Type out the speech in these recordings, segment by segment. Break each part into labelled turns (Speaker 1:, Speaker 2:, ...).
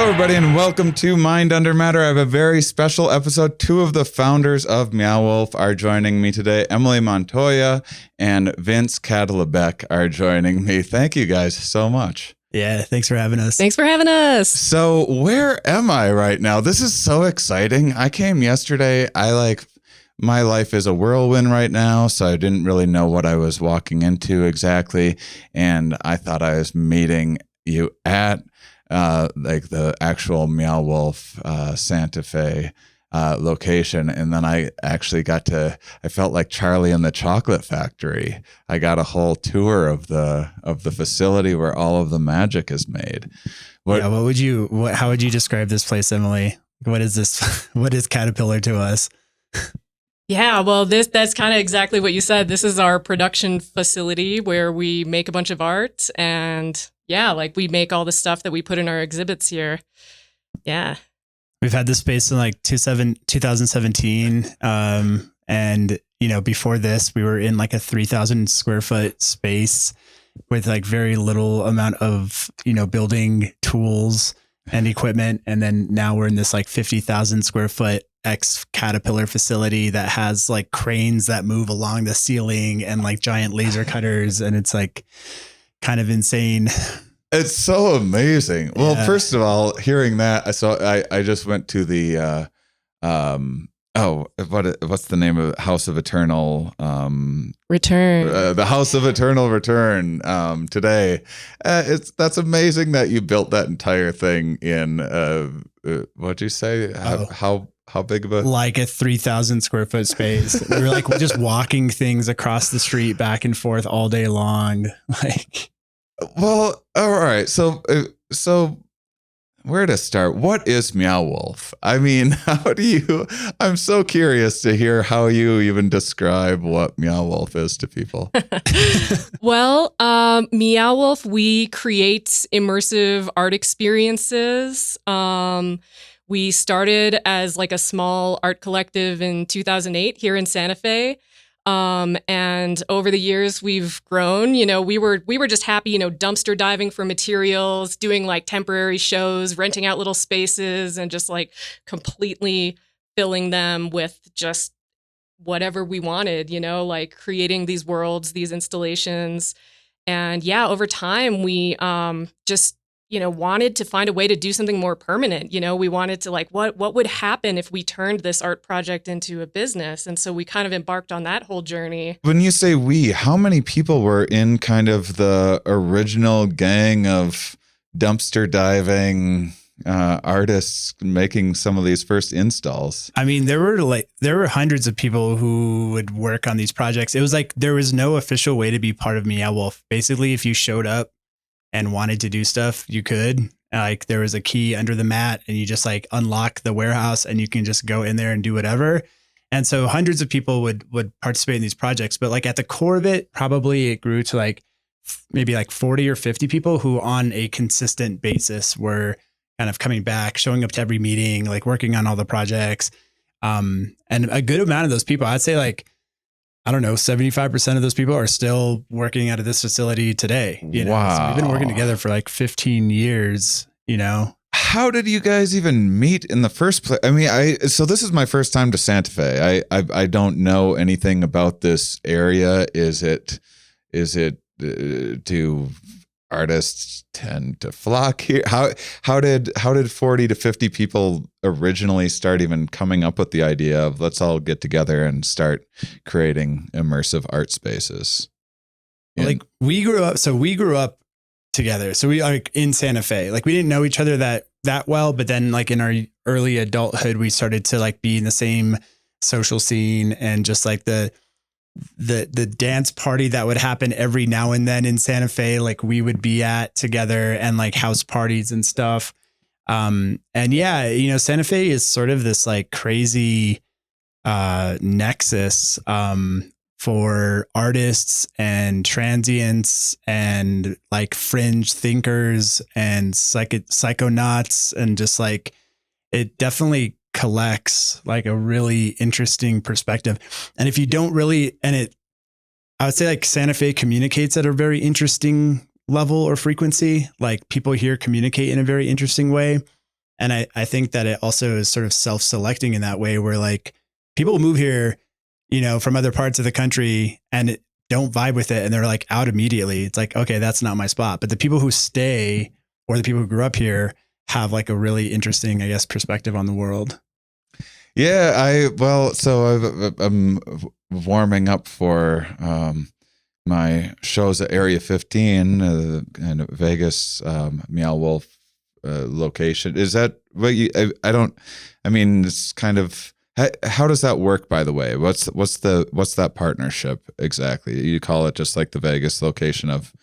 Speaker 1: Hello, everybody, and welcome to Mind Under Matter. I have a very special episode. Two of the founders of Meow Wolf are joining me today. Emily Montoya and Vince Kadlubek are joining me. Thank you guys so much.
Speaker 2: Yeah, thanks for having us.
Speaker 3: Thanks for having us.
Speaker 1: So where am I right now? This is so exciting. I came yesterday. My life is a whirlwind right now, so I didn't really know what I was walking into exactly. And I thought I was meeting you at the actual Meow Wolf Santa Fe location, and then I actually I felt like Charlie in the Chocolate Factory. I got a whole tour of the facility where all of the magic is made.
Speaker 2: How would you describe this place, Emily? What is this? What is Caterpillar to us?
Speaker 3: Yeah, well, that's kind of exactly what you said. This is our production facility where we make a bunch of art, and we make all the stuff that we put in our exhibits here. Yeah.
Speaker 2: We've had this space in 2017. And before this, we were in a 3,000 square foot space with very little amount of, building tools and equipment. And then now we're in this 50,000 square foot Caterpillar facility that has cranes that move along the ceiling and giant laser cutters. And it's kind of insane.
Speaker 1: It's so amazing. Well, first of all, hearing that, I just went to the what's the name of it? House of Eternal
Speaker 3: Return.
Speaker 1: The House of Eternal Return today. That's amazing that you built that entire thing in what'd you say? How big of a
Speaker 2: a 3,000 square foot space. We were just walking things across the street back and forth all day long.
Speaker 1: Well, all right. So where to start? What is Meow Wolf? I mean, I'm so curious to hear how you even describe what Meow Wolf is to people.
Speaker 3: Well, Meow Wolf, we create immersive art experiences. We started as a small art collective in 2008 here in Santa Fe. And over the years we've grown. We were just happy, dumpster diving for materials, doing temporary shows, renting out little spaces and just completely filling them with just whatever we wanted, creating these worlds, these installations. And over time we just wanted to find a way to do something more permanent. We wanted to what would happen if we turned this art project into a business? And so we kind of embarked on that whole journey.
Speaker 1: When you say we, how many people were in kind of the original gang of dumpster diving artists making some of these first installs?
Speaker 2: I mean, there were hundreds of people who would work on these projects. It was there was no official way to be part of Meow Wolf. Basically, if you showed up and wanted to do stuff, you could. There was a key under the mat and you just unlock the warehouse and you can just go in there and do whatever. And so hundreds of people would participate in these projects. But at the core of it, probably it grew to maybe 40 or 50 people who on a consistent basis were kind of coming back, showing up to every meeting, working on all the projects. And a good amount of those people, I'd say 75% of those people are still working out of this facility today.
Speaker 1: Wow.
Speaker 2: So we've been working together for 15 years,
Speaker 1: How did you guys even meet in the first place? I mean, so this is my first time to Santa Fe. I don't know anything about this area. Do artists tend to flock here? How did 40 to 50 people originally start even coming up with the idea of let's all get together and start creating immersive art spaces?
Speaker 2: We grew up together. So we in Santa Fe. We didn't know each other that well, but then in our early adulthood we started to be in the same social scene, and just the dance party that would happen every now and then in Santa Fe, we would be at together, and house parties and stuff. Santa Fe is sort of this crazy nexus for artists and transients and fringe thinkers and psychonauts, and just it definitely collects a really interesting perspective. And if you don't really, I would say Santa Fe communicates at a very interesting level or frequency. People here communicate in a very interesting way. And I think that it also is sort of self-selecting in that way where like people move here, from other parts of the country and don't vibe with it. And they're like out immediately. It's like, okay, that's not my spot. But the people who stay or the people who grew up here have like a really interesting, I guess, perspective on the world.
Speaker 1: Yeah, I'm warming up for my shows at Area 15 and Vegas Meow Wolf location. Is that what you? I mean, it's kind of. How does that work? By the way, what's that partnership exactly? You call it just like the Vegas location of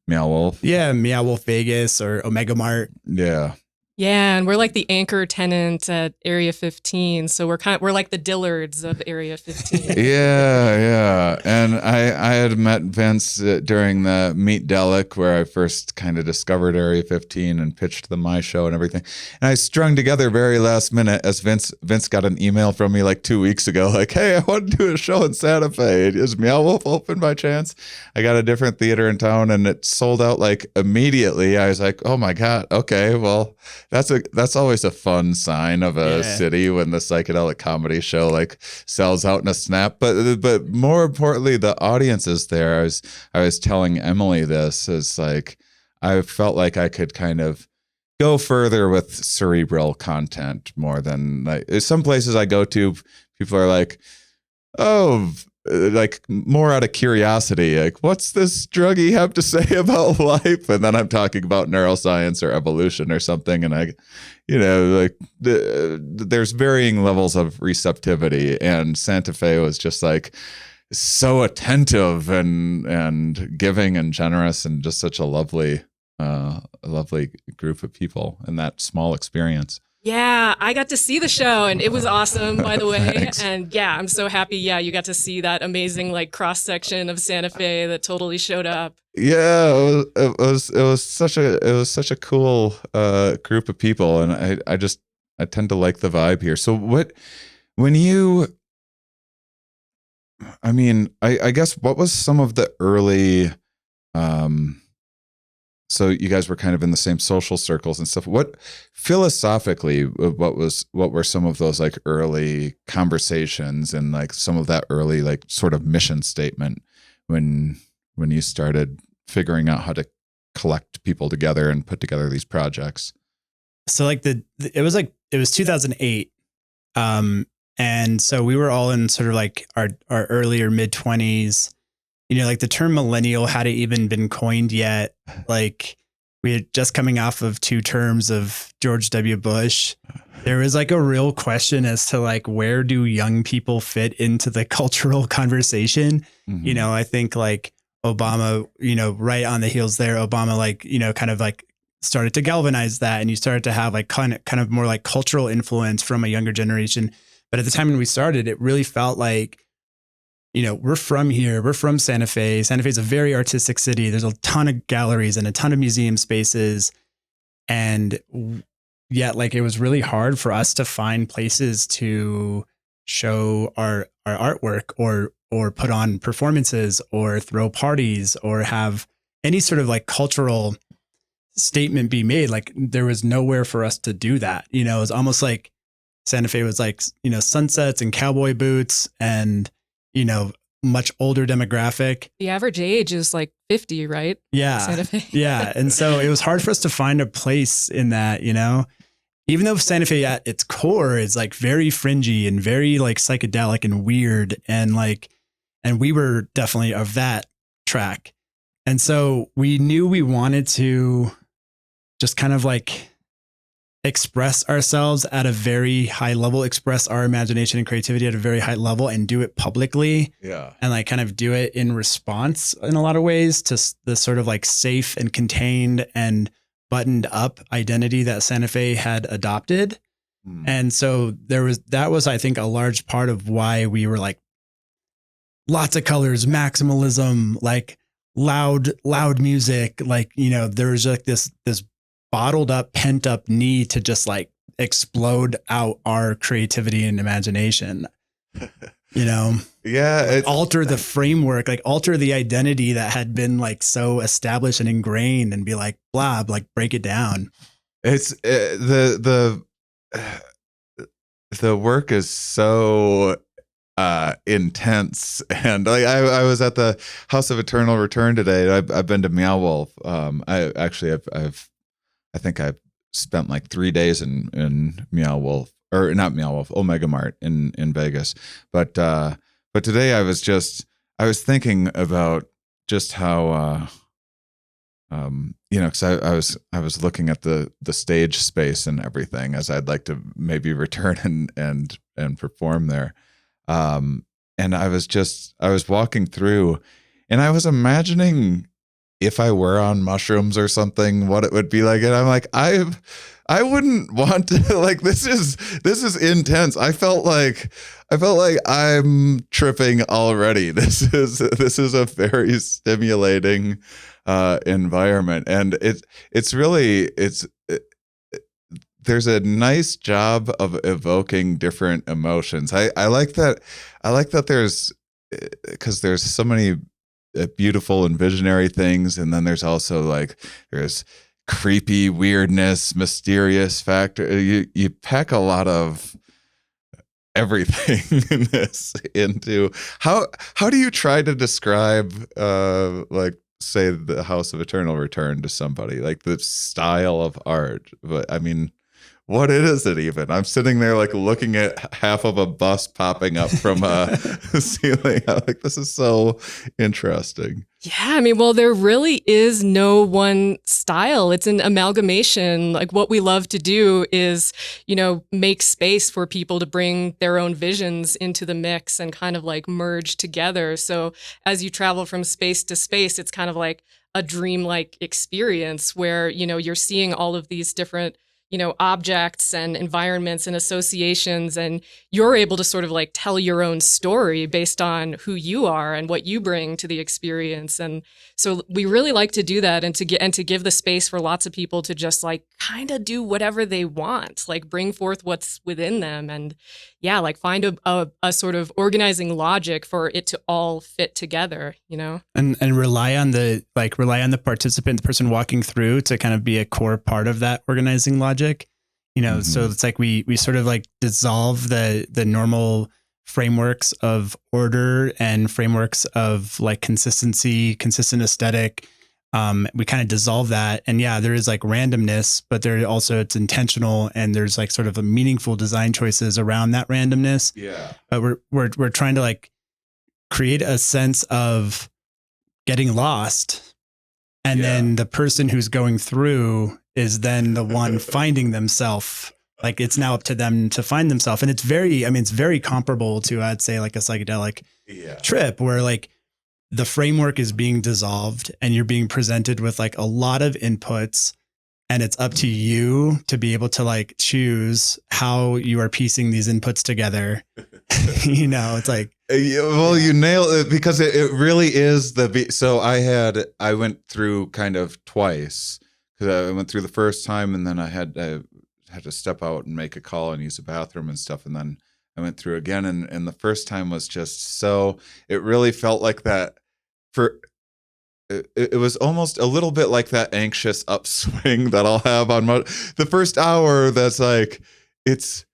Speaker 1: Meow Wolf?
Speaker 2: Yeah, Meow Wolf Vegas or Omega Mart.
Speaker 1: Yeah.
Speaker 3: Yeah, and we're like the anchor tenant at Area 15, so we're like the Dillards of Area 15.
Speaker 1: Yeah. And I had met Vince during the Meet Delic where I first kind of discovered Area 15 and pitched them my show and everything. And I strung together very last minute as Vince got an email from me like 2 weeks ago, like, hey, I want to do a show in Santa Fe. Is Meow Wolf open by chance? I got a different theater in town and it sold out like immediately. I was like, oh my God, okay, well. That's always a fun sign of a city when the psychedelic comedy show like sells out in a snap. But more importantly, the audience is there. I was telling Emily this is like I felt like I could kind of go further with cerebral content more than like some places I go to. People are like, oh. Like more out of curiosity, like what's this druggie have to say about life? And then I'm talking about neuroscience or evolution or something, and there's varying levels of receptivity. And Santa Fe was just like so attentive and giving and generous, and just such a lovely group of people in that small experience.
Speaker 3: Yeah, I got to see the show and it was awesome, by the way.
Speaker 1: Thanks.
Speaker 3: And yeah, I'm so happy. Yeah, you got to see that amazing like cross section of Santa Fe that totally showed up.
Speaker 1: Yeah, it was such a cool group of people, and I tend to like the vibe here. So I guess what was some of the early so you guys were kind of in the same social circles and stuff. What philosophically, what were some of those like early conversations and like some of that early like sort of mission statement when you started figuring out how to collect people together and put together these projects?
Speaker 2: So like it was 2008. And so we were all in sort of like our early or mid 20s. Like the term millennial hadn't even been coined yet. Like we had just coming off of 2 terms of George W. Bush. There was like a real question as to like, where do young people fit into the cultural conversation?
Speaker 1: Mm-hmm.
Speaker 2: I think like Obama, right on the heels there, Obama, like, kind of like started to galvanize that. And you started to have like kind of more like cultural influence from a younger generation. But at the time when we started, it really felt like, we're from here. We're from Santa Fe. Santa Fe is a very artistic city. There's a ton of galleries and a ton of museum spaces. And yet, like, it was really hard for us to find places to show our artwork or put on performances or throw parties or have any sort of like cultural statement be made. Like, there was nowhere for us to do that. It was almost like Santa Fe was like, sunsets and cowboy boots and much older demographic.
Speaker 3: The average age is like 50, right?
Speaker 2: Yeah.
Speaker 3: Santa Fe.
Speaker 2: Yeah. And so it was hard for us to find a place in that, even though Santa Fe at its core is like very fringy and very like psychedelic and weird. And we were definitely of that track. And so we knew we wanted to just kind of like express ourselves at a very high level, express our imagination and creativity at a very high level and do it publicly.
Speaker 1: Yeah.
Speaker 2: And like kind of do it in response in a lot of ways to the sort of like safe and contained and buttoned up identity that Santa Fe had adopted. And so that was, I think, a large part of why we were like lots of colors, maximalism, like loud music. Like, there was like this bottled up, pent up need to just like explode out our creativity and imagination,
Speaker 1: Yeah.
Speaker 2: Alter the framework, like alter the identity that had been like so established and ingrained and be like, blah, like break it down.
Speaker 1: It's the the work is so intense, and like I was at the House of Eternal Return today. I've been to Meow Wolf. I think I've spent like 3 days in Meow Wolf, or not Meow Wolf, Omega Mart in Vegas. But today I was thinking about just how because I was looking at the stage space and everything, as I'd like to maybe return and perform there. And I was walking through, and I was imagining if I were on mushrooms or something, what it would be like. And I'm like, I wouldn't want to, like, this is intense. I felt like I'm tripping already. This is a very stimulating environment, and there's a nice job of evoking different emotions. I like that there's, because there's so many beautiful and visionary things, and then there's also like there's creepy weirdness, mysterious factor. You pack a lot of everything in this into how do you try to describe like, say, the House of Eternal Return to somebody, like the style of art? But I mean, what is it even? I'm sitting there like looking at half of a bus popping up from a ceiling. I'm like, this is so interesting.
Speaker 3: Yeah, I mean, well, there really is no one style. It's an amalgamation. Like, what we love to do is, make space for people to bring their own visions into the mix and kind of like merge together. So as you travel from space to space, it's kind of like a dreamlike experience where, you're seeing all of these different objects and environments and associations, and you're able to sort of like tell your own story based on who you are and what you bring to the experience. And so we really like to do that, and to give the space for lots of people to just like kind of do whatever they want, like bring forth what's within them, and like find a sort of organizing logic for it to all fit together,
Speaker 2: and rely on the participant, the person walking through, to kind of be a core part of that organizing logic. So it's like we sort of like dissolve the normal frameworks of order and frameworks of like consistency, consistent aesthetic. We kind of dissolve that, and there is like randomness, but there also, it's intentional, and there's like sort of a meaningful design choices around that randomness.
Speaker 1: Yeah.
Speaker 2: But we're trying to like create a sense of getting lost, and then the person who's going through is then the one finding themselves. Like, it's now up to them to find themselves. And it's very comparable to, I'd say, like a psychedelic trip, where like the framework is being dissolved and you're being presented with like a lot of inputs, and it's up to you to be able to like choose how you are piecing these inputs together. It's like,
Speaker 1: well, you nailed it, because it really is so I went through kind of twice, because I went through the first time, and then I had to step out and make a call and use the bathroom and stuff, and then I went through again, and the first time was just so, it really felt like that. It was almost a little bit like that anxious upswing that I'll have on the first hour. That's like, it's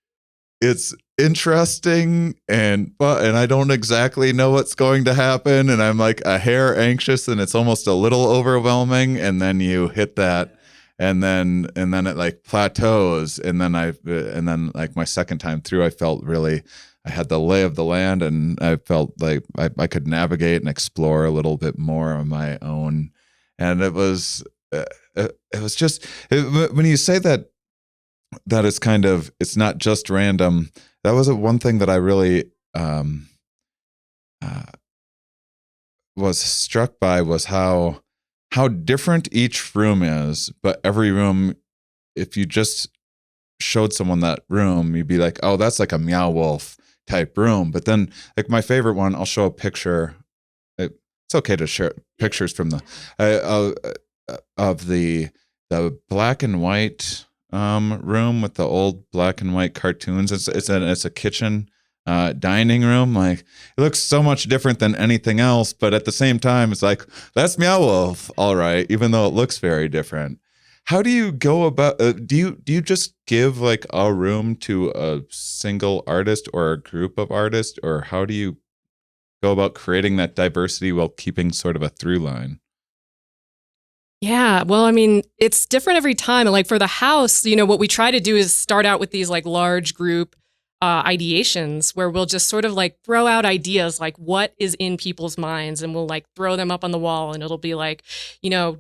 Speaker 1: interesting, and I don't exactly know what's going to happen, and I'm like a hair anxious, and it's almost a little overwhelming, and then you hit that, and then it like plateaus, and then like my second time through, I had the lay of the land, and I felt like I could navigate and explore a little bit more on my own. And it was just, when you say that it's kind of, it's not just random, that was one thing that I really was struck by, was how different each room is. But every room, if you just showed someone that room, you'd be like, oh, that's like a Meow Wolf type room. But then, like, my favorite one, I'll show a picture. It's okay to share pictures from of the black and white room with the old black and white cartoons. It's a kitchen dining room. Like, it looks so much different than anything else, but at the same time, it's like, that's Meow Wolf, all right, even though it looks very different. how do you go about? Do you just give like a room to a single artist or a group of artists, or how do you go about creating that diversity while keeping sort of a through line?
Speaker 3: Yeah, well, I mean, it's different every time. Like for the house, what we try to do is start out with these like large group ideations where we'll just sort of like throw out ideas like what is in people's minds, and we'll like throw them up on the wall, and it'll be like,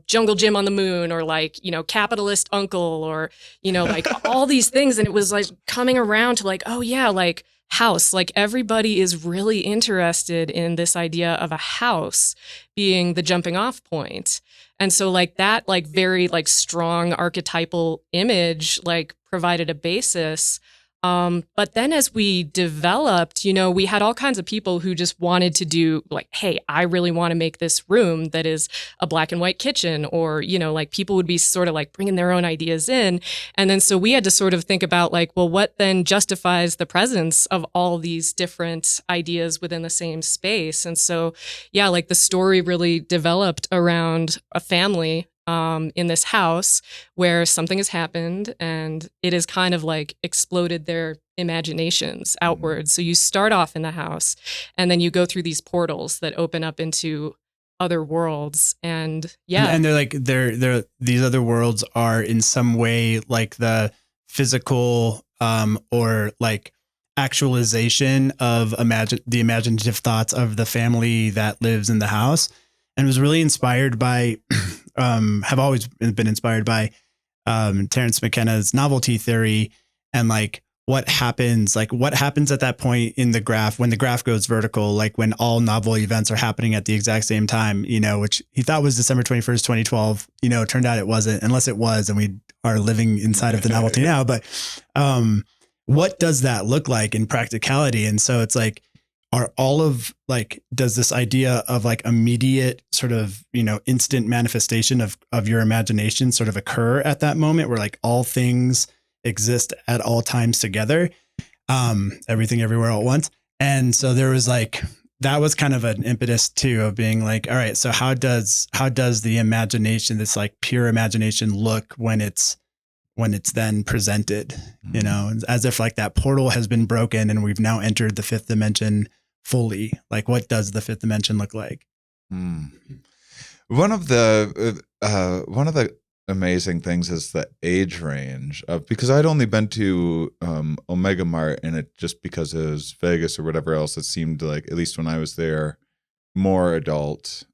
Speaker 3: jungle gym on the moon, or like, capitalist uncle, or, like all these things. And it was like coming around to like, oh yeah, like house, like everybody is really interested in this idea of a house being the jumping off point. And so like that like very like strong archetypal image like provided a basis. But then as we developed, we had all kinds of people who just wanted to do like, hey, I really want to make this room that is a black and white kitchen, or, like people would be sort of like bringing their own ideas in. And then so we had to sort of think about like, well, what then justifies the presence of all these different ideas within the same space? And so, yeah, like the story really developed around a family in this house where something has happened, and it has kind of like exploded their imaginations outwards. So you start off in the house, and then you go through these portals that open up into other worlds. And yeah,
Speaker 2: and they're like they're these other worlds are in some way like the physical or like actualization of the imaginative thoughts of the family that lives in the house. And was really inspired by, have always been inspired by Terence McKenna's novelty theory, and like what happens at that point in the graph when the graph goes vertical, like when all novel events are happening at the exact same time, which he thought was December 21st, 2012, it turned out it wasn't, unless it was, and we are living inside of the novelty now. But what does that look like in practicality? And so it's like, does this idea of like immediate sort of, instant manifestation of your imagination sort of occur at that moment where like all things exist at all times together, everything everywhere all at once? And so there was like, that was kind of an impetus too of being like, all right, so how does the imagination, this like pure imagination, look when it's then presented, as if like that portal has been broken and we've now entered the fifth dimension fully. Like, what does the fifth dimension look like?
Speaker 1: One of the amazing things is the age range of, because I'd only been to Omega Mart, and it just because it was Vegas or whatever else, it seemed like, at least when I was there, more adult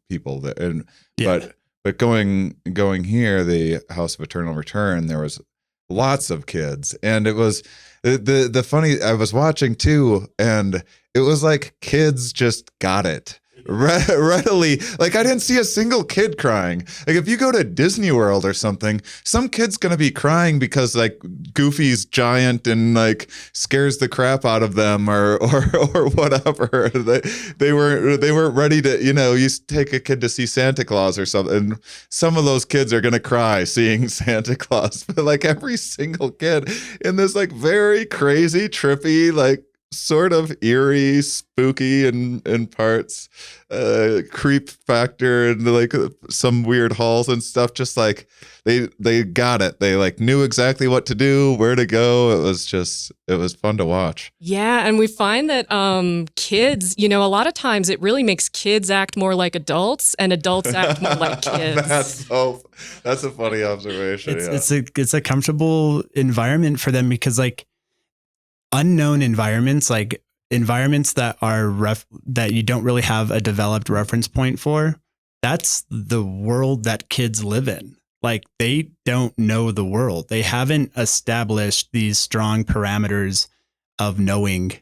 Speaker 1: people that, and yeah. But going here, the House of Eternal Return, there was lots of kids, and it was the funny. I was watching too, and it was like kids just got it readily. Like I didn't see a single kid crying. Like if you go to Disney World or something, some kid's gonna be crying because like Goofy's giant and like scares the crap out of them or whatever. They weren't ready to, you take a kid to see Santa Claus or something, and some of those kids are gonna cry seeing Santa Claus. But like every single kid in this like very crazy, trippy, like sort of eerie, spooky in parts, creep factor, and like some weird halls and stuff. Just like they got it. They like knew exactly what to do, where to go. It was fun to watch.
Speaker 3: Yeah, and we find that kids, a lot of times it really makes kids act more like adults, and adults act more like kids.
Speaker 1: That's a funny observation.
Speaker 2: It's a comfortable environment for them, because like unknown environments, like environments that are that you don't really have a developed reference point for, that's the world that kids live in. Like they don't know the world. They haven't established these strong parameters of knowing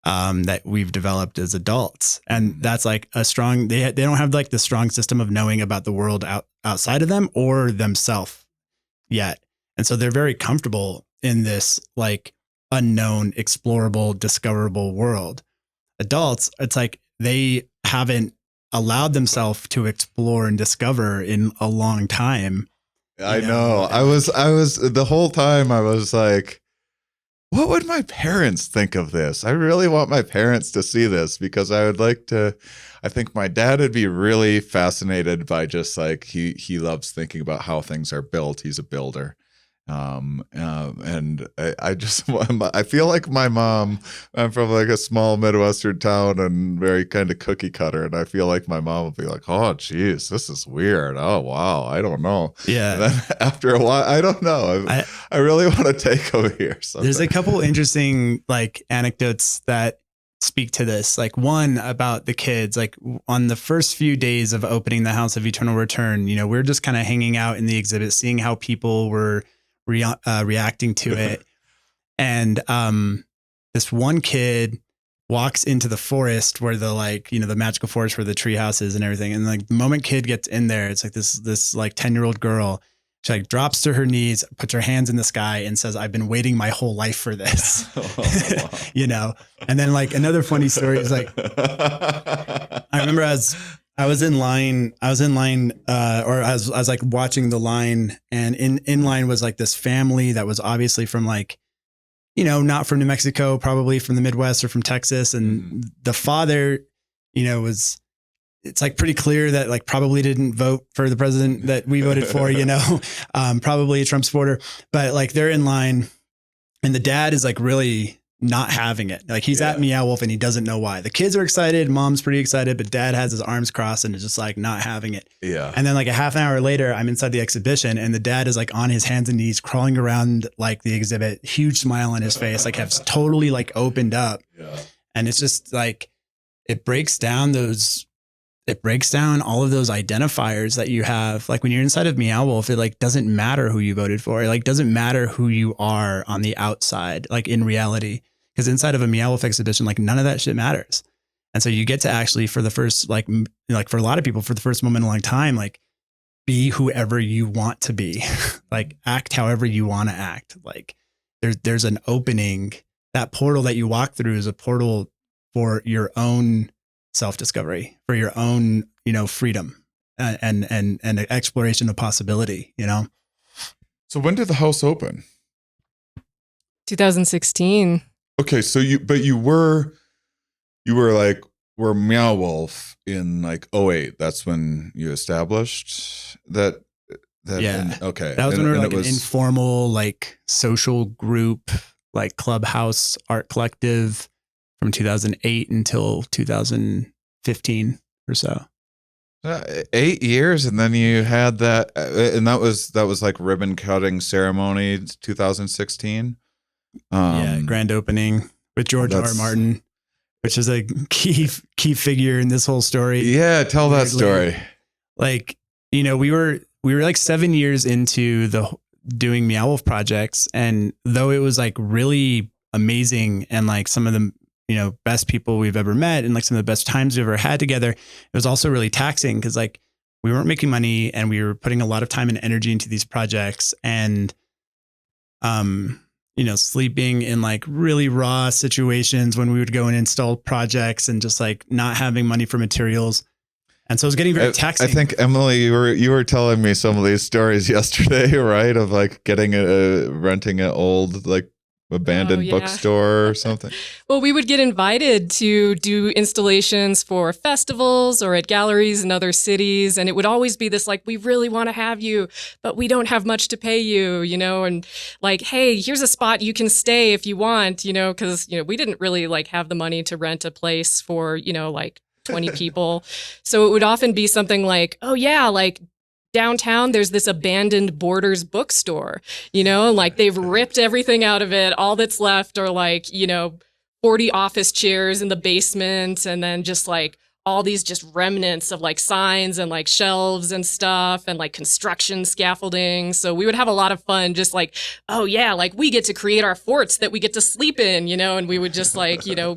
Speaker 2: that we've developed as adults. And that's like a strong, they don't have like the strong system of knowing about the world outside of them or themselves yet. And so they're very comfortable in this like unknown, explorable, discoverable world. Adults, it's like they haven't allowed themselves to explore and discover in a long time.
Speaker 1: I know. I was the whole time I was like, what would my parents think of this? I really want my parents to see this because I would like to. I think my dad would be really fascinated by just like he loves thinking about how things are built. He's a builder. And I just I feel like my mom, I'm from like a small Midwestern town and very kind of cookie cutter, and I feel like my mom would be like, oh geez, this is weird, oh wow, I don't know.
Speaker 2: Yeah.
Speaker 1: And then after a while, I don't know, I really want to take them here someday.
Speaker 2: There's a couple interesting like anecdotes that speak to this. Like one about the kids, like on the first few days of opening the House of Eternal Return, you know, we're just kind of hanging out in the exhibit, seeing how people were reacting to it. And this one kid walks into the forest where the like, you know, the magical forest where the tree house is and everything. And like the moment kid gets in there, it's like this like 10-year-old girl, she like drops to her knees, puts her hands in the sky and says, I've been waiting my whole life for this. Wow. You know? And then like another funny story is like, I remember I was in line, or I was like watching the line, and in line was like this family that was obviously from like, you know, not from New Mexico, probably from the Midwest or from Texas. And the father, you know, it's like pretty clear that like probably didn't vote for the president that we voted for, you know, probably a Trump supporter, but like they're in line and the dad is like really not having it. Like he's at Meow Wolf and he doesn't know why. The kids are excited. Mom's pretty excited, but dad has his arms crossed and is just like not having it.
Speaker 1: Yeah.
Speaker 2: And then like a half an hour later, I'm inside the exhibition and the dad is like on his hands and knees crawling around like the exhibit, huge smile on his face, like has totally like opened up. Yeah. And it's just like, it breaks down all of those identifiers that you have. Like when you're inside of Meow Wolf, it like doesn't matter who you voted for. It like doesn't matter who you are on the outside, like in reality. Because inside of a Meow Wolf exhibition, like none of that shit matters. And so you get to actually, for the first, like for a lot of people, for the first moment in a long time, like be whoever you want to be, like act however you want to act. Like there's an opening. That portal that you walk through is a portal for your own self-discovery, for your own, you know, freedom and exploration of possibility, you know?
Speaker 1: So when did the house open?
Speaker 3: 2016.
Speaker 1: Okay, so you were Meow Wolf in like 2008. That's when you established that.
Speaker 2: Yeah.
Speaker 1: Okay.
Speaker 2: That was when we were like an informal, like social group, like clubhouse art collective from 2008 until 2015 or so.
Speaker 1: 8 years, and then you had that, and that was like ribbon cutting ceremony 2016.
Speaker 2: Yeah, grand opening with George R. Martin, which is a key figure in this whole story.
Speaker 1: Yeah, tell that story.
Speaker 2: Like, you know, we were like 7 years into doing Meow Wolf projects, and though it was like really amazing and like some of the, you know, best people we've ever met and like some of the best times we've ever had together, it was also really taxing because like we weren't making money and we were putting a lot of time and energy into these projects, and you know, sleeping in like really raw situations when we would go and install projects and just like not having money for materials. And so it was getting very taxing.
Speaker 1: I think, Emily, you were telling me some of these stories yesterday, right? Of like renting an old like abandoned bookstore or something.
Speaker 3: Well, we would get invited to do installations for festivals or at galleries in other cities. And it would always be this like, we really want to have you, but we don't have much to pay you, you know, and like, hey, here's a spot you can stay if you want, you know, because, you know, we didn't really like have the money to rent a place for, you know, like 20 people. So it would often be something like, oh yeah, like downtown, there's this abandoned Borders bookstore, you know, like they've ripped everything out of it. All that's left are like, you know, 40 office chairs in the basement. And then just like all these just remnants of like signs and like shelves and stuff and like construction scaffolding. So we would have a lot of fun just like, oh yeah, like we get to create our forts that we get to sleep in, you know, and we would just like, you know,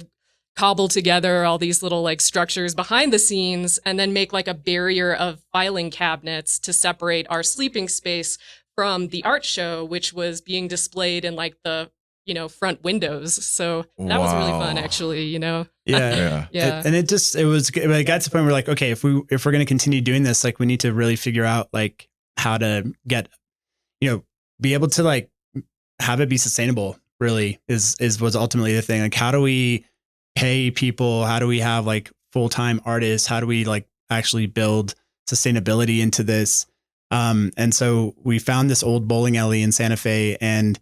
Speaker 3: cobble together all these little like structures behind the scenes and then make like a barrier of filing cabinets to separate our sleeping space from the art show, which was being displayed in like the, you know, front windows. So that was really fun actually, you know?
Speaker 2: Yeah. And it got to the point where like, okay, if we're going to continue doing this, like we need to really figure out like how to get, you know, be able to like have it be sustainable really was ultimately the thing. Like, how do we pay people? How do we have like full-time artists? How do we like actually build sustainability into this? And so we found this old bowling alley in Santa Fe, and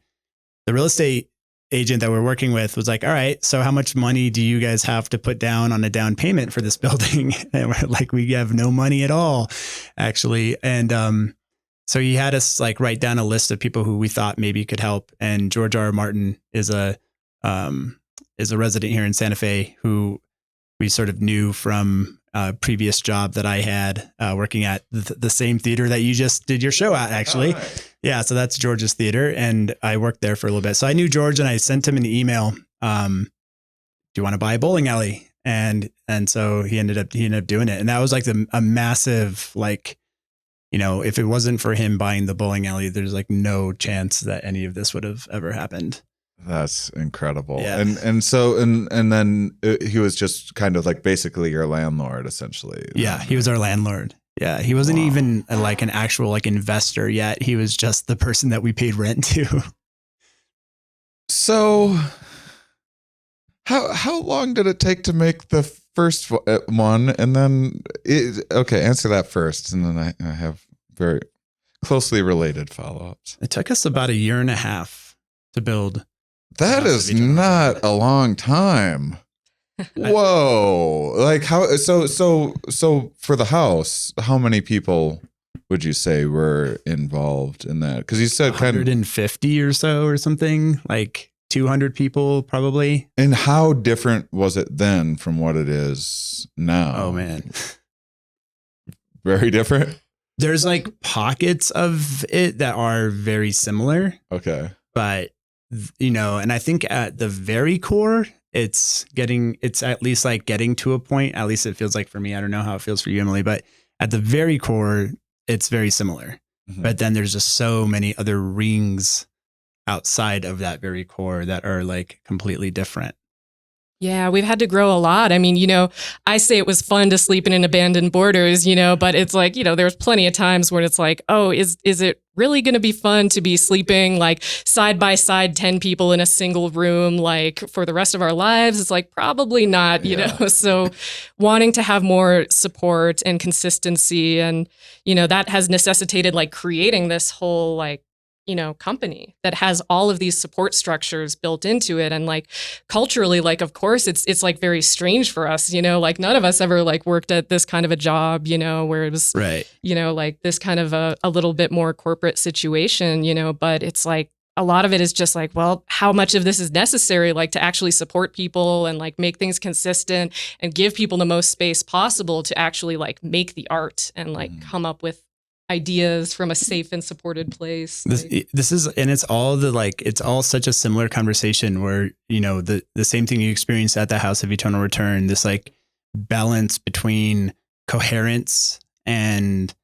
Speaker 2: the real estate agent that we're working with was like, all right, so how much money do you guys have to put down on a down payment for this building? And we're like, we have no money at all, actually. And so he had us like write down a list of people who we thought maybe could help. And George R. R. Martin is a resident here in Santa Fe who we sort of knew from a previous job that I had working at the same theater that you just did your show at, actually.
Speaker 1: Right.
Speaker 2: Yeah, so that's George's theater, and I worked there for a little bit. So I knew George, and I sent him an email. Do you want to buy a bowling alley? And so he ended up doing it, and that was like a massive, like, you know, if it wasn't for him buying the bowling alley, there's like no chance that any of this would have ever happened.
Speaker 1: That's incredible.
Speaker 2: Yeah.
Speaker 1: And so then he was just kind of like basically your landlord, essentially.
Speaker 2: Yeah, he was our landlord. Yeah, he wasn't even like an actual like investor yet. He was just the person that we paid rent to.
Speaker 1: So how long did it take to make the first one? And then, answer that first. And then I have very closely related follow-ups.
Speaker 2: It took us about 1.5 years to build.
Speaker 1: That is not a long time. Whoa. Like how, so for the house, how many people would you say were involved in that? Because you said
Speaker 2: 150 or so or something, like 200 people probably.
Speaker 1: And how different was it then from what it is now?
Speaker 2: Oh man.
Speaker 1: Very different.
Speaker 2: There's like pockets of it that are very similar.
Speaker 1: Okay.
Speaker 2: But you know, and I think at the very core, it's at least like getting to a point, at least it feels like for me. I don't know how it feels for you, Emily, but at the very core, it's very similar. Mm-hmm. But then there's just so many other rings outside of that very core that are like completely different.
Speaker 3: Yeah, we've had to grow a lot. I mean, you know, I say it was fun to sleep in an abandoned borders, you know, but it's like, you know, there's plenty of times when it's like, oh, is it really going to be fun to be sleeping like side by side 10 people in a single room like for the rest of our lives? It's like probably not, you know. So wanting to have more support and consistency, and, you know, that has necessitated like creating this whole like, you know, company that has all of these support structures built into it. And like culturally, like, of course, it's like very strange for us, you know, like none of us ever like worked at this kind of a job, you know, where it was,
Speaker 2: right,
Speaker 3: you know, like this kind of a little bit more corporate situation, you know, but it's like a lot of it is just like, well, how much of this is necessary, like to actually support people and like make things consistent and give people the most space possible to actually like make the art and like come up with ideas from a safe and supported place.
Speaker 2: This is, and it's all such a similar conversation where, you know, the same thing you experience at the House of Eternal Return, this like balance between coherence and,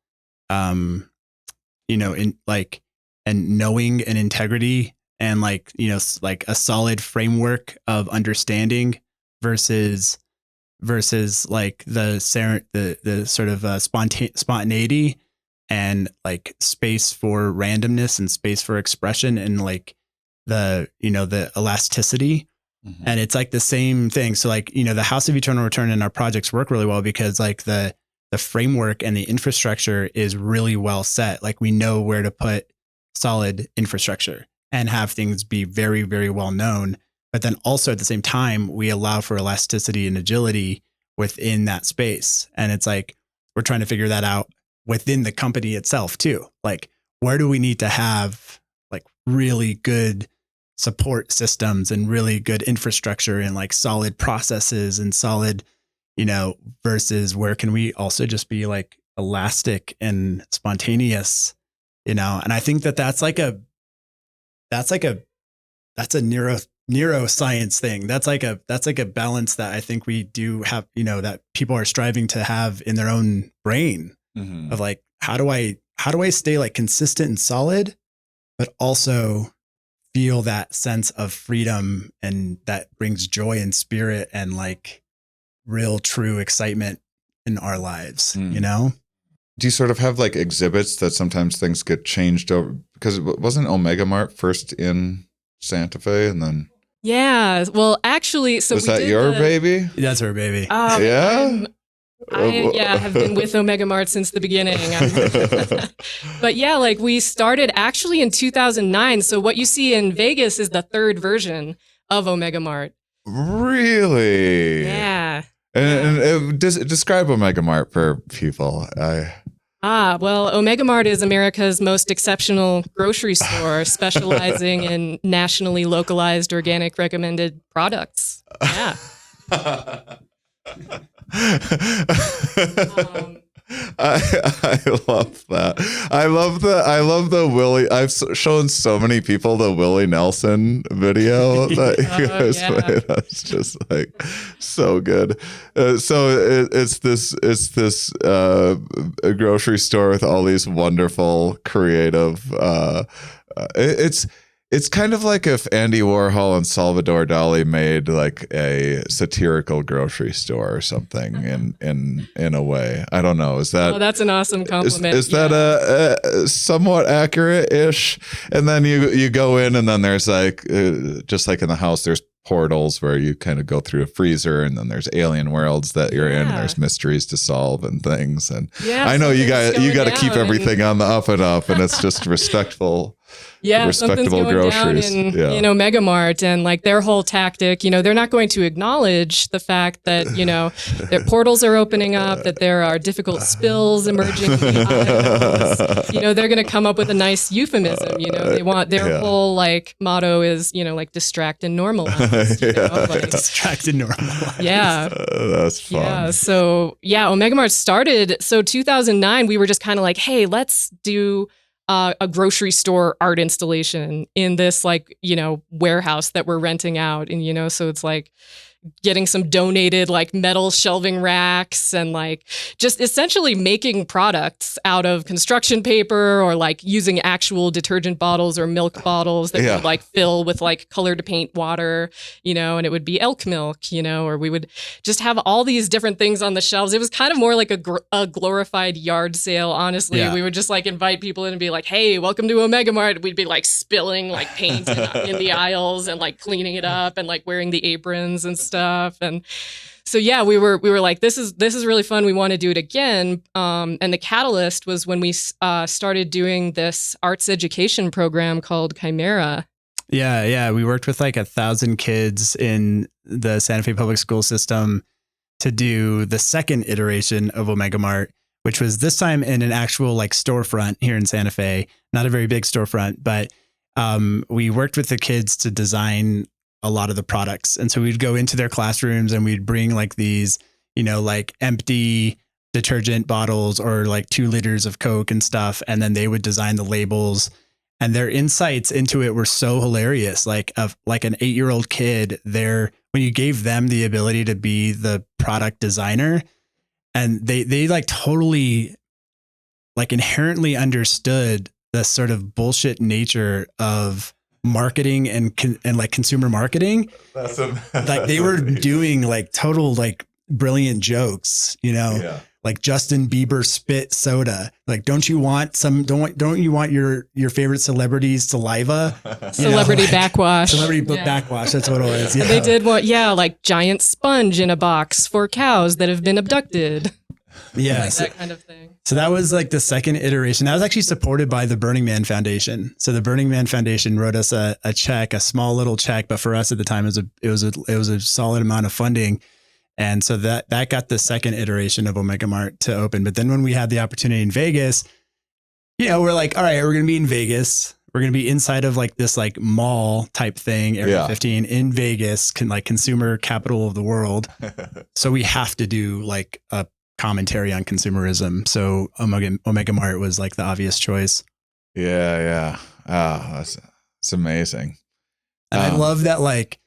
Speaker 2: you know, in like, and knowing and integrity and like, you know, like a solid framework of understanding versus like the sort of spontaneity and like space for randomness and space for expression and like the, you know, the elasticity. Mm-hmm. And it's like the same thing. So like, you know, the House of Eternal Return and our projects work really well because like the framework and the infrastructure is really well set. Like we know where to put solid infrastructure and have things be very, very well known. But then also at the same time, we allow for elasticity and agility within that space. And it's like, we're trying to figure that out within the company itself too. Like, where do we need to have like really good support systems and really good infrastructure and like solid processes and solid, you know, versus where can we also just be like elastic and spontaneous, you know? And I think that's a neuroscience thing. That's like a balance that I think we do have, you know, that people are striving to have in their own brain. Mm-hmm. Of like, how do I stay like consistent and solid, but also feel that sense of freedom and that brings joy and spirit and like real true excitement in our lives, you know?
Speaker 1: Do you sort of have like exhibits that sometimes things get changed over? Because wasn't Omega Mart first in Santa Fe, and then
Speaker 3: Yeah. Well, actually, so
Speaker 1: was
Speaker 3: we
Speaker 1: that
Speaker 3: did
Speaker 1: your
Speaker 3: the-
Speaker 1: baby?
Speaker 2: That's her baby.
Speaker 1: Yeah?
Speaker 3: I have been with Omega Mart since the beginning. But yeah, like we started actually in 2009. So what you see in Vegas is the third version of Omega Mart.
Speaker 1: Really?
Speaker 3: Yeah.
Speaker 1: And describe Omega Mart for people.
Speaker 3: Well, Omega Mart is America's most exceptional grocery store, specializing in nationally localized organic recommended products. Yeah.
Speaker 1: I love that. I love the Willie. I've shown so many people the Willie Nelson video that you guys made. That's just like so good. It's this a grocery store with all these wonderful creative. It's kind of like if Andy Warhol and Salvador Dali made like a satirical grocery store or something in a way. I don't know. Is that?
Speaker 3: Oh, that's an awesome compliment.
Speaker 1: Is that a somewhat accurate-ish? And then you go in, and then there's like just like in the house, there's portals where you kind of go through a freezer, and then there's alien worlds that you're in. And there's mysteries to solve and things. And I know you got to keep everything on the up and up, and it's just respectful. Respectable groceries.
Speaker 3: In Omega Mart, and like their whole tactic, they're not going to acknowledge the fact that, their portals are opening up, that there are difficult spills emerging. They're going to come up with a nice euphemism. They want their whole like motto is, like distract and normalize.
Speaker 2: Distract and normalize.
Speaker 3: Yeah.
Speaker 1: That's fun.
Speaker 3: Yeah. So Omega Mart started. So 2009, we were just kind of like, hey, let's do a grocery store art installation in this warehouse that we're renting out. And, so it's like getting some donated like metal shelving racks and like just essentially making products out of construction paper or like using actual detergent bottles or milk bottles that would like fill with like colored paint water, and it would be elk milk, or we would just have all these different things on the shelves. It was kind of more like a glorified yard sale, honestly. We would just like invite people in and be like, hey, welcome to Omega Mart. We'd be like spilling like paint in the aisles and like cleaning it up and like wearing the aprons and stuff. And so we were like, this is really fun. We want to do it again. And the catalyst was when we started doing this arts education program called Chimera.
Speaker 2: Yeah. We worked with like 1,000 kids in the Santa Fe public school system to do the second iteration of Omega Mart, which was this time in an actual like storefront here in Santa Fe. Not a very big storefront, but we worked with the kids to design a lot of the products. And so we'd go into their classrooms and we'd bring like these, like empty detergent bottles or like 2 liters of Coke and stuff. And then they would design the labels, and their insights into it were so hilarious. Like an 8-year-old kid there, when you gave them the ability to be the product designer, and they like totally like inherently understood the sort of bullshit nature of marketing and like consumer marketing. Like they were doing like total like brilliant jokes, like Justin Bieber spit soda. Like, don't you want your favorite celebrity's saliva?
Speaker 3: Celebrity backwash.
Speaker 2: Celebrity backwash. That's what it was. Yeah.
Speaker 3: They did like giant sponge in a box for cows that have been abducted.
Speaker 2: Yeah.
Speaker 3: Like that kind of thing.
Speaker 2: So that was like the second iteration. That was actually supported by the Burning Man Foundation. So the Burning Man Foundation wrote us a check, a small little check, but for us at the time, it was a solid amount of funding. And so that got the second iteration of Omega Mart to open. But then when we had the opportunity in Vegas, we're like, all right, we're going to be in Vegas. We're going to be inside of like this like mall type thing, Area 15 in Vegas, consumer capital of the world. So we have to do like a commentary on consumerism. So Omega Mart was like the obvious choice.
Speaker 1: Yeah. Oh, it's amazing.
Speaker 2: And I love that like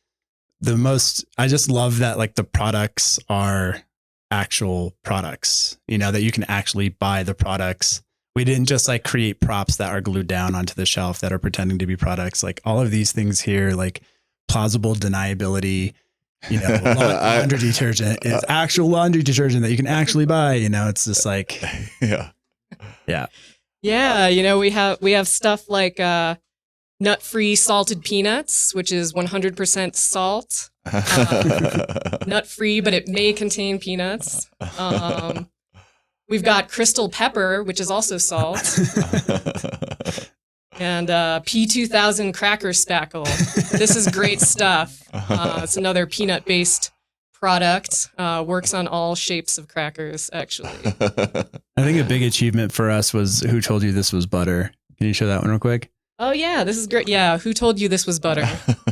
Speaker 2: I just love that like the products are actual products, that you can actually buy the products. We didn't just like create props that are glued down onto the shelf that are pretending to be products. Like all of these things here, like plausible deniability, laundry detergent is actual laundry detergent that you can actually buy. It's just like,
Speaker 1: yeah.
Speaker 3: We have stuff like nut-free salted peanuts, which is 100% salt. Nut-free, but it may contain peanuts. We've got crystal pepper, which is also salt. And P2000 cracker spackle. This is great stuff. It's another peanut-based product. Works on all shapes of crackers, actually.
Speaker 2: I think a big achievement for us was Who Told You This Was Butter? Can you show that one real quick?
Speaker 3: Oh yeah, this is great. Yeah, who told you this was butter?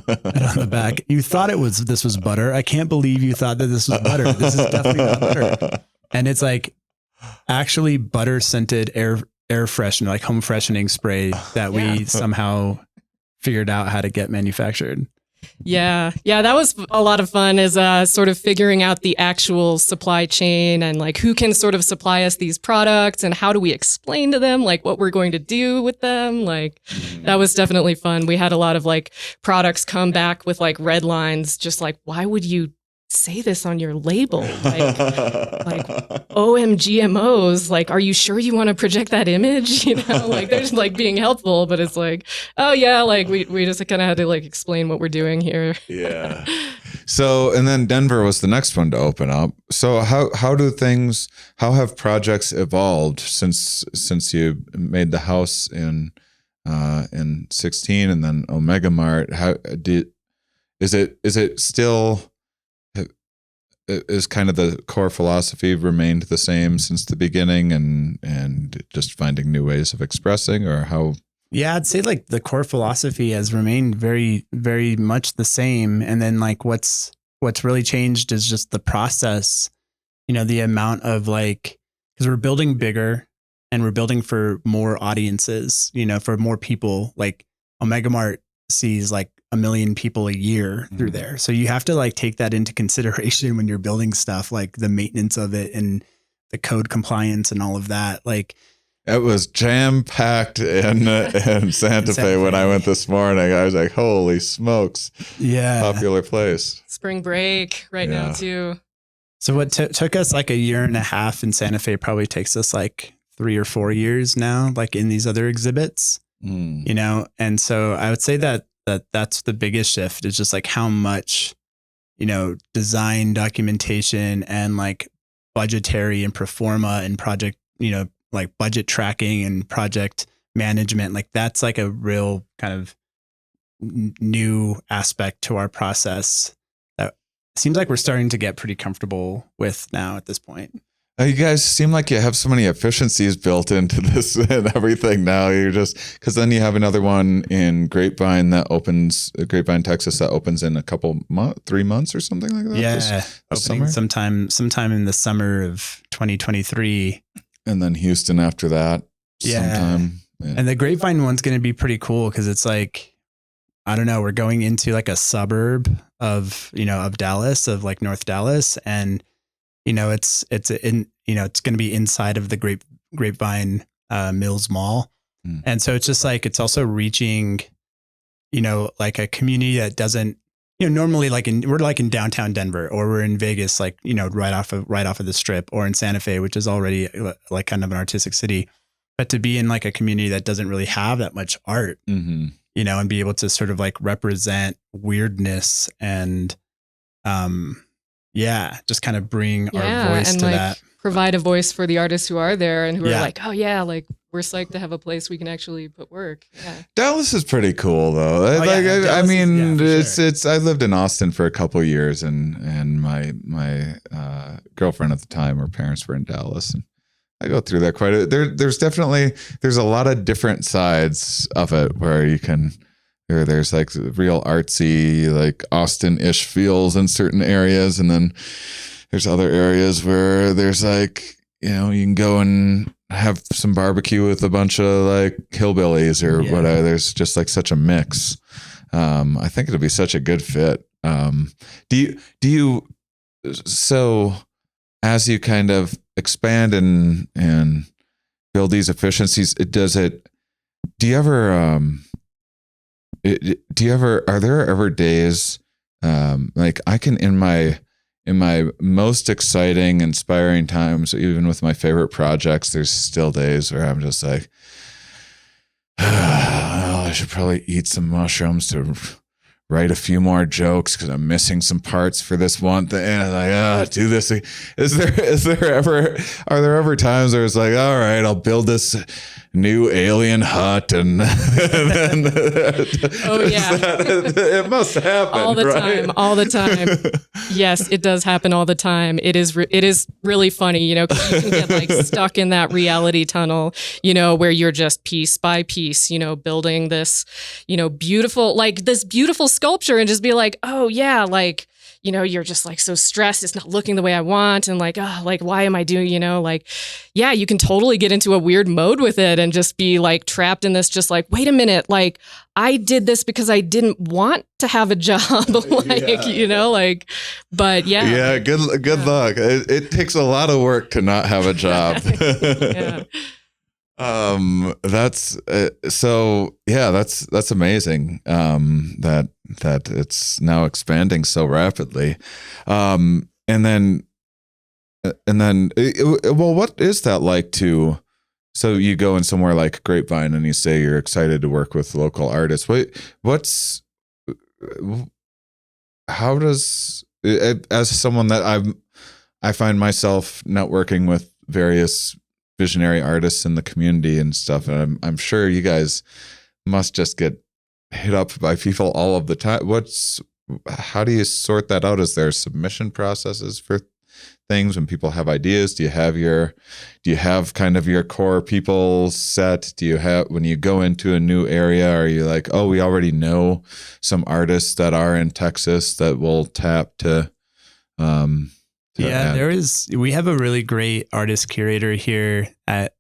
Speaker 2: And on the back, you thought this was butter. I can't believe you thought that this was butter. This is definitely not butter. And it's like actually butter scented air freshener, like home freshening spray that we somehow figured out how to get manufactured.
Speaker 3: Yeah, that was a lot of fun, is sort of figuring out the actual supply chain and like who can sort of supply us these products and how do we explain to them like what we're going to do with them. Like that was definitely fun. We had a lot of like products come back with like red lines, just like, why would you say this on your label? Like OMGMOs, like, are you sure you want to project that image? You know, like they're just like being helpful, but it's like, oh yeah, like we just kind of had to like explain what we're doing here.
Speaker 1: Yeah. So, and then Denver was the next one to open up. So how have projects evolved since you made the house in 16 and then Omega Mart? Is it still, is kind of the core philosophy remained the same since the beginning and just finding new ways of expressing, or how?
Speaker 2: Yeah, I'd say like the core philosophy has remained very, very much the same. And then like what's really changed is just the process, you know, the amount of like, because we're building bigger and we're building for more audiences, you know, for more people. Like Omega Mart sees like 1 million people a year through there. So you have to like take that into consideration when you're building stuff, like the maintenance of it and the code compliance and all of that. Like
Speaker 1: it was jam packed in Santa Fe when I went this morning. I was like, holy smokes.
Speaker 2: Yeah.
Speaker 1: Popular place.
Speaker 3: Spring break right now too.
Speaker 2: So what took us like 1.5 years in Santa Fe probably takes us like 3 or 4 years now, like in these other exhibits, you know? And so I would say that's the biggest shift, is just like how much, you know, design documentation and like budgetary and pro forma and project, you know, like budget tracking and project management. Like that's like a real kind of new aspect to our process that seems like we're starting to get pretty comfortable with now at this point.
Speaker 1: You guys seem like you have so many efficiencies built into this and everything now. You're just, because then you have another one in Grapevine, Texas, that opens in a couple 3 months or something like that.
Speaker 2: Yeah,
Speaker 1: this summer?
Speaker 2: sometime in the summer of 2023,
Speaker 1: and then Houston after that. Sometime. Yeah.
Speaker 2: And the Grapevine one's going to be pretty cool because it's like, I don't know, we're going into like a suburb of Dallas, of like North Dallas, and you know, it's going to be inside of the Grapevine Mills Mall. And so it's just like, it's also reaching, you know, like a community that doesn't, you know, normally we're like in downtown Denver, or we're in Vegas, like, you know, right off of the strip, or in Santa Fe, which is already like kind of an artistic city, but to be in like a community that doesn't really have that much art, you know, and be able to sort of like represent weirdness and, just kind of bring our voice to
Speaker 3: like,
Speaker 2: that.
Speaker 3: Provide a voice for the artists who are there and who are like, oh yeah, like we're psyched to have a place we can actually put work. Yeah.
Speaker 1: Dallas is pretty cool though. I lived in Austin for a couple of years, and my girlfriend at the time, her parents were in Dallas, and I go through that quite a bit. There's a lot of different sides of it where you can. There's like real artsy, like Austin-ish feels in certain areas. And then there's other areas where there's like, you know, you can go and have some barbecue with a bunch of like hillbillies or whatever. There's just like such a mix. I think it'll be such a good fit. So as you kind of expand and build these efficiencies, are there ever days like I can in my most exciting, inspiring times, even with my favorite projects, there's still days where I'm just like, I should probably eat some mushrooms to write a few more jokes because I'm missing some parts for this one thing. And I'm like, do this. Are there ever times where it's like, all right, I'll build this new alien hut and then
Speaker 3: Oh yeah,
Speaker 1: it must happen
Speaker 3: all the
Speaker 1: right?
Speaker 3: time, all the time. Yes, it does happen all the time. It is really funny, 'cause you can get like stuck in that reality tunnel, where you're just piece by piece, building this, beautiful sculpture and just be like, oh yeah, like, you're just like so stressed. It's not looking the way I want. And like, oh, like, why am I doing, yeah, you can totally get into a weird mode with it and just be like trapped in this, just like, wait a minute, like I did this because I didn't want to have a job. But yeah.
Speaker 1: Yeah. Good luck. It takes a lot of work to not have a job.
Speaker 3: Yeah.
Speaker 1: That's that's amazing. That it's now expanding so rapidly. And then, well, what is that like so you go in somewhere like Grapevine and you say you're excited to work with local artists. How does, as someone that I find myself networking with various visionary artists in the community and stuff, and I'm sure you guys must just get hit up by people all of the time. How do you sort that out? Is there submission processes for things when people have ideas? Do you have kind of your core people set? Do you have, when you go into a new area, are you like, oh, we already know some artists that are in Texas that will tap to
Speaker 2: yeah, we have a really great artist curator here at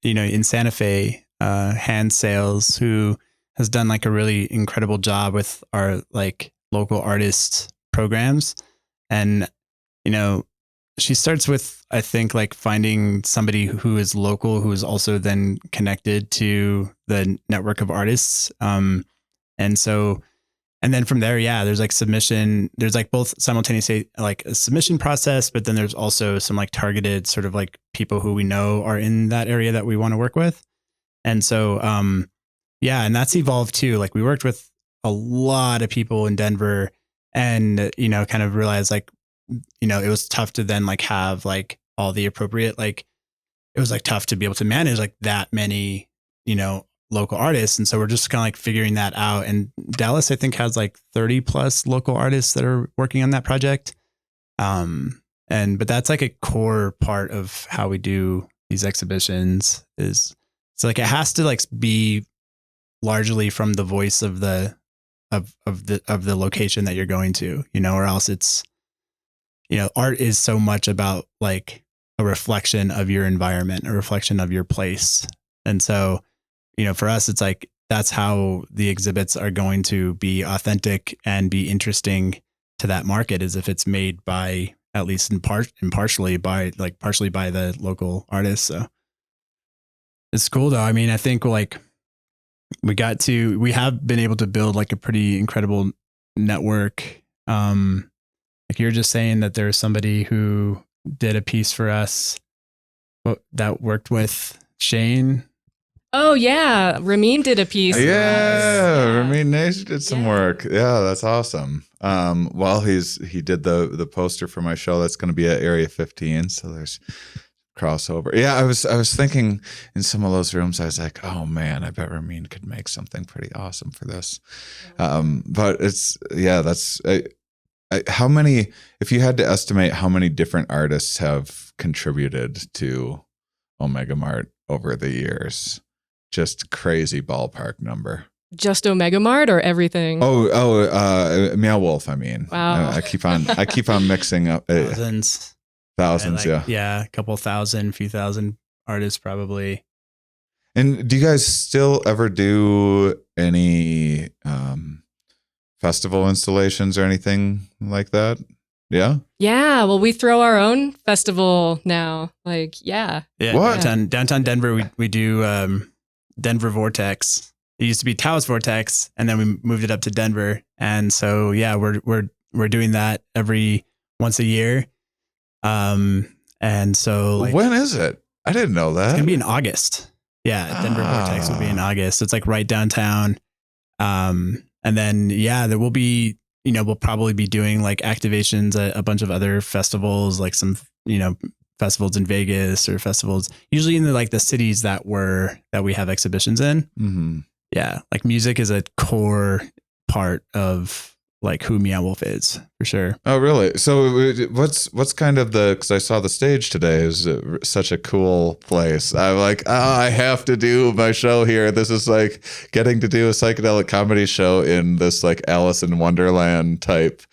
Speaker 2: in Santa Fe, Hand Sales, who has done like a really incredible job with our like local artist programs. And, she starts with, I think, like finding somebody who is local, who is also then connected to the network of artists. And then from there, yeah, there's like submission, there's like both simultaneously like a submission process, but then there's also some like targeted sort of like people who we know are in that area that we want to work with. And so, yeah, and that's evolved too. Like we worked with a lot of people in Denver and, kind of realized like, it was tough to then like have like all the appropriate, like it was like tough to be able to manage like that many, local artists. And so we're just kind of like figuring that out. And Dallas, I think, has like 30 plus local artists that are working on that project. But that's like a core part of how we do these exhibitions is it's like, it has to like be largely from the voice of the location that you're going to, or else it's, art is so much about like a reflection of your environment, a reflection of your place. And so, for us, it's like, that's how the exhibits are going to be authentic and be interesting to that market, is if it's made by, at least partially by the local artists. So it's cool though. I mean, I think like we have been able to build like a pretty incredible network. Like you're just saying that there's somebody who did a piece for us that worked with Shane.
Speaker 3: Oh yeah, Ramin did a piece.
Speaker 1: Yeah, Ramin Nash did some work. Yeah, that's awesome. He did the poster for my show that's going to be at Area 15, so there's crossover. Yeah, I was thinking in some of those rooms, I was like, oh man, I bet Ramin could make something pretty awesome for this. But that's how many, if you had to estimate how many different artists have contributed to Omega Mart over the years, just crazy ballpark number.
Speaker 3: Just Omega Mart or everything?
Speaker 1: Meow Wolf. I mean,
Speaker 3: wow.
Speaker 1: I keep on mixing up
Speaker 2: thousands,
Speaker 1: like,
Speaker 2: yeah, a couple thousand, few thousand artists probably.
Speaker 1: And do you guys still ever do any festival installations or anything like that? Yeah. Yeah.
Speaker 3: Well, we throw our own festival now. Like, yeah.
Speaker 1: What?
Speaker 2: Downtown Denver, we do Denver Vortex. It used to be Taos Vortex, and then we moved it up to Denver. And so, yeah, we're doing that every once a year. And so, like,
Speaker 1: when is it? I didn't know that.
Speaker 2: It's gonna be in August. Yeah, Denver Vortex will be in August. It's like right downtown. And then there will be, we'll probably be doing like activations at a bunch of other festivals, like some, festivals in Vegas or festivals usually in the cities that we have exhibitions in.
Speaker 1: Mm-hmm.
Speaker 2: Yeah, like music is a core part of like who Meow Wolf is, for sure.
Speaker 1: Oh, really? So what's kind of because I saw the stage today is such a cool place. I'm like, I have to do my show here. This is like getting to do a psychedelic comedy show in this like Alice in Wonderland type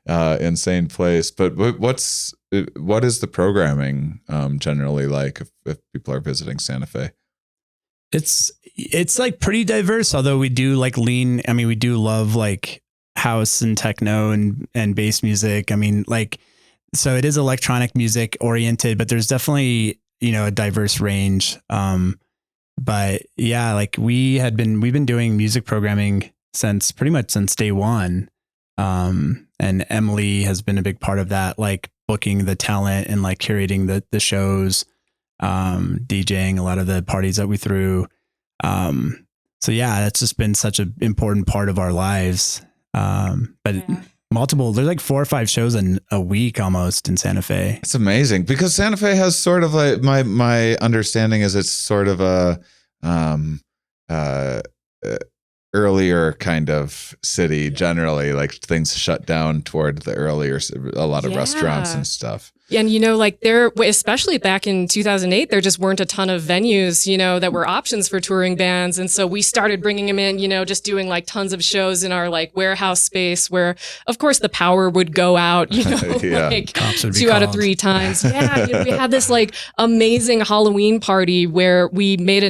Speaker 1: insane place. But what is the programming generally like if people are visiting Santa Fe?
Speaker 2: It's like pretty diverse, although we do like we do love like house and techno and bass music. I mean, like, so it is electronic music oriented, but there's definitely, a diverse range. But yeah, like we've been doing music programming pretty much since day one. And Emily has been a big part of that, like booking the talent and like curating the shows, DJing a lot of the parties that we threw. So yeah, that's just been such an important part of our lives. But there's like 4 or 5 shows in a week almost in Santa Fe.
Speaker 1: It's amazing because Santa Fe has sort of like my understanding is it's sort of a earlier kind of city generally, like things shut down toward the earlier, a lot of restaurants and stuff.
Speaker 3: And, like there, especially back in 2008, there just weren't a ton of venues, that were options for touring bands. And so we started bringing them in, just doing like tons of shows in our like warehouse space where, of course, the power would go out, like 2 out of 3 times. Yeah. We had this like amazing Halloween party where we made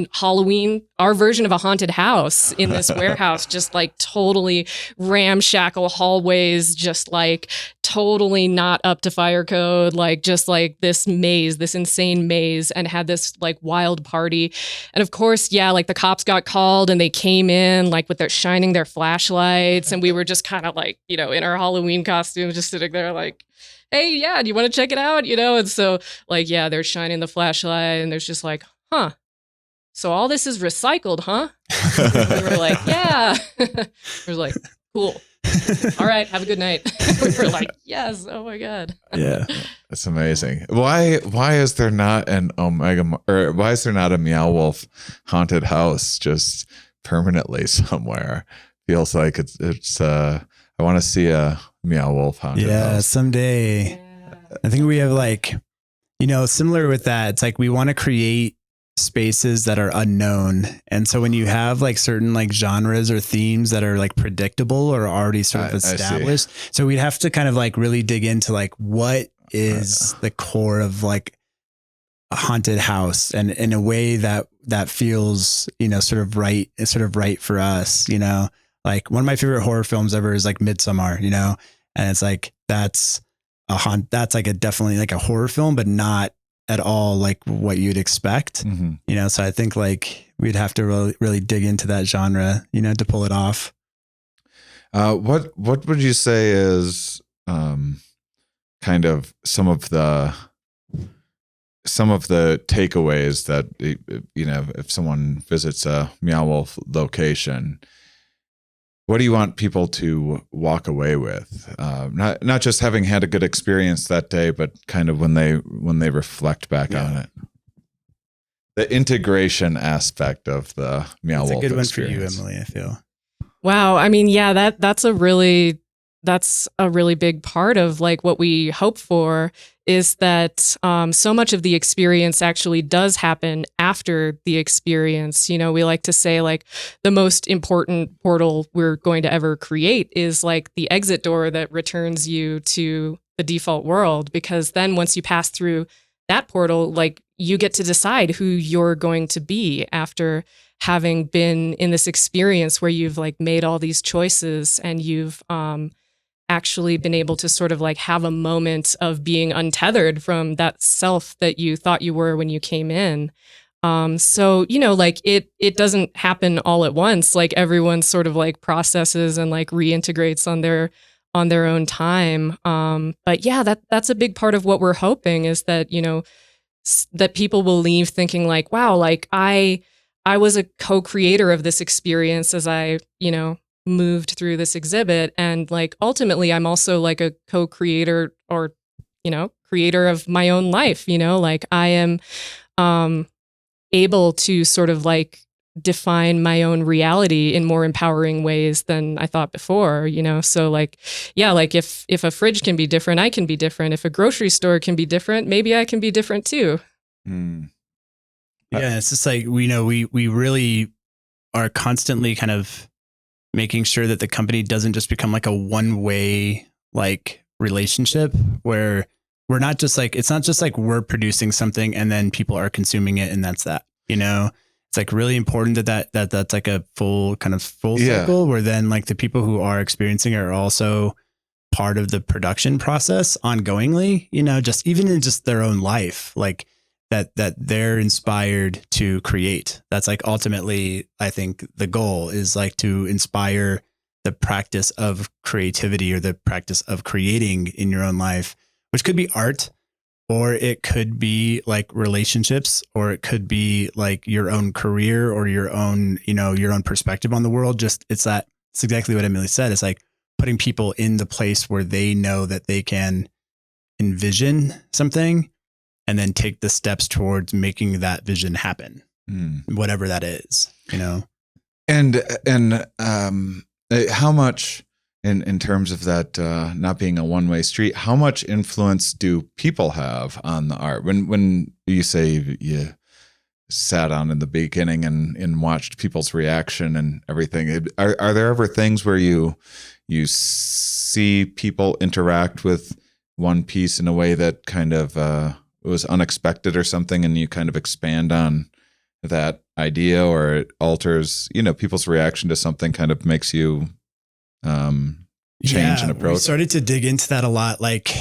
Speaker 3: our version of a haunted house in this warehouse, just like totally ramshackle hallways, just like totally not up to fire code, like just like this insane maze, and had this like wild party. And of course, like the cops got called and they came in like with shining their flashlights, and we were just kind of like, in our Halloween costumes, just sitting there like, hey, do you want to check it out? And so like, they're shining the flashlight and there's just like, so all this is recycled, huh? We were like, yeah. We were like, cool. All right, have a good night. We were like, yes, oh my God.
Speaker 2: Yeah.
Speaker 1: That's amazing. Why is there not why is there not a Meow Wolf haunted house just permanently somewhere? Feels like it's I want to see a Meow Wolf haunted house.
Speaker 2: Yeah, someday. Yeah. I think we have like, similar with that, it's like we want to create spaces that are unknown. And so when you have like certain like genres or themes that are like predictable or already sort of established, so we'd have to kind of like really dig into like what is the core of like a haunted house, and in a way that feels, sort of right for us, like one of my favorite horror films ever is like Midsommar, and it's like, that's like definitely like a horror film, but not at all like what you'd expect, so I think like we'd have to really, really dig into that genre, to pull it off.
Speaker 1: What would you say is kind of some of the takeaways that, if someone visits a Meow Wolf location, what do you want people to walk away with? Not just having had a good experience that day, but kind of when they reflect back on it. The integration aspect of the Meow Wolf experience.
Speaker 2: That's a good one for you, Emily, I feel.
Speaker 3: Wow. I mean, that's a really big part of like what we hope for, is that so much of the experience actually does happen after the experience. We like to say like the most important portal we're going to ever create is like the exit door that returns you to the default world, because then once you pass through that portal, like you get to decide who you're going to be after having been in this experience where you've like made all these choices and you've actually been able to sort of like have a moment of being untethered from that self that you thought you were when you came in. So, like it doesn't happen all at once. Like everyone sort of like processes and like reintegrates on their own time. But yeah, that's a big part of what we're hoping, is that, that people will leave thinking like, wow, like I I was a co-creator of this experience as I, moved through this exhibit. And like, ultimately, I'm also like a co-creator or, creator of my own life, like I am able to sort of like define my own reality in more empowering ways than I thought before, So like, yeah, like if a fridge can be different, I can be different. If a grocery store can be different, maybe I can be different too.
Speaker 2: Yeah, it's just like we really are constantly kind of making sure that the company doesn't just become like a one-way like relationship where we're not just like, it's not just like we're producing something and then people are consuming it and that's that, It's like really important that's like a full cycle where then like the people who are experiencing it are also part of the production process ongoingly, just even in just their own life, like that they're inspired to create. That's like ultimately, I think the goal is like to inspire the practice of creativity or the practice of creating in your own life, which could be art, or it could be like relationships, or it could be like your own career or your own, your own perspective on the world. Just it's exactly what Emily said. It's like putting people in the place where they know that they can envision something and then take the steps towards making that vision happen, whatever that is,
Speaker 1: And how much in terms of that not being a one-way street, how much influence do people have on the art? When you say you sat on in the beginning and watched people's reaction and everything, are there ever things where you see people interact with one piece in a way that kind of was unexpected or something, and you kind of expand on that idea, or it alters, people's reaction to something, kind of makes you change an approach?
Speaker 2: We started to dig into that a lot, like,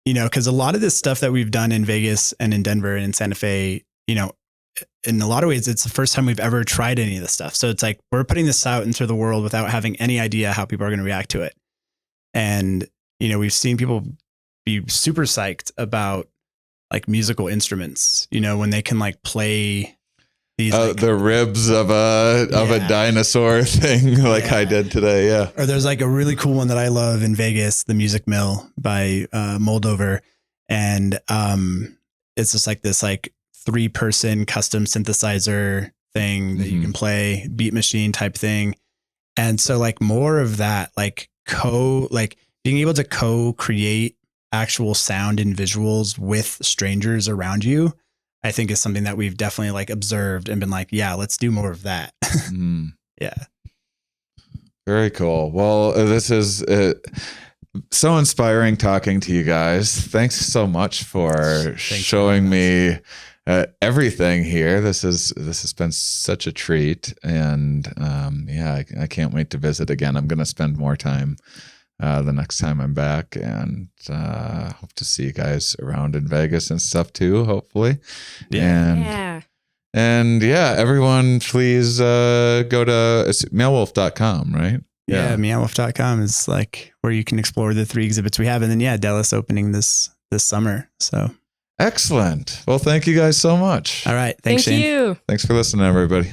Speaker 2: because a lot of this stuff that we've done in Vegas and in Denver and in Santa Fe, in a lot of ways, it's the first time we've ever tried any of this stuff. So it's like, we're putting this out into the world without having any idea how people are going to react to it. And, we've seen people be super psyched about like musical instruments, when they can like play these
Speaker 1: the ribs of a dinosaur thing, like I did today. Yeah.
Speaker 2: Or there's like a really cool one that I love in Vegas, the Music Mill by Moldover. And it's just like this like 3-person custom synthesizer thing that you can play, beat machine type thing. And so like more of that, like being able to co-create actual sound and visuals with strangers around you, I think is something that we've definitely like observed and been like, yeah, let's do more of that. Yeah.
Speaker 1: Very cool. Well, this is so inspiring talking to you guys. Thanks so much for showing me everything here. This has been such a treat, and I can't wait to visit again. I'm going to spend more time the next time I'm back, and hope to see you guys around in Vegas and stuff too, hopefully. And everyone please go to meowwolf.com, right?
Speaker 2: Yeah, meowwolf.com is like where you can explore the 3 exhibits we have. And then Dallas opening this summer. So
Speaker 1: excellent. Well, thank you guys so much.
Speaker 2: All right. Thanks, Shane.
Speaker 3: Thank you.
Speaker 1: Thanks for listening, everybody.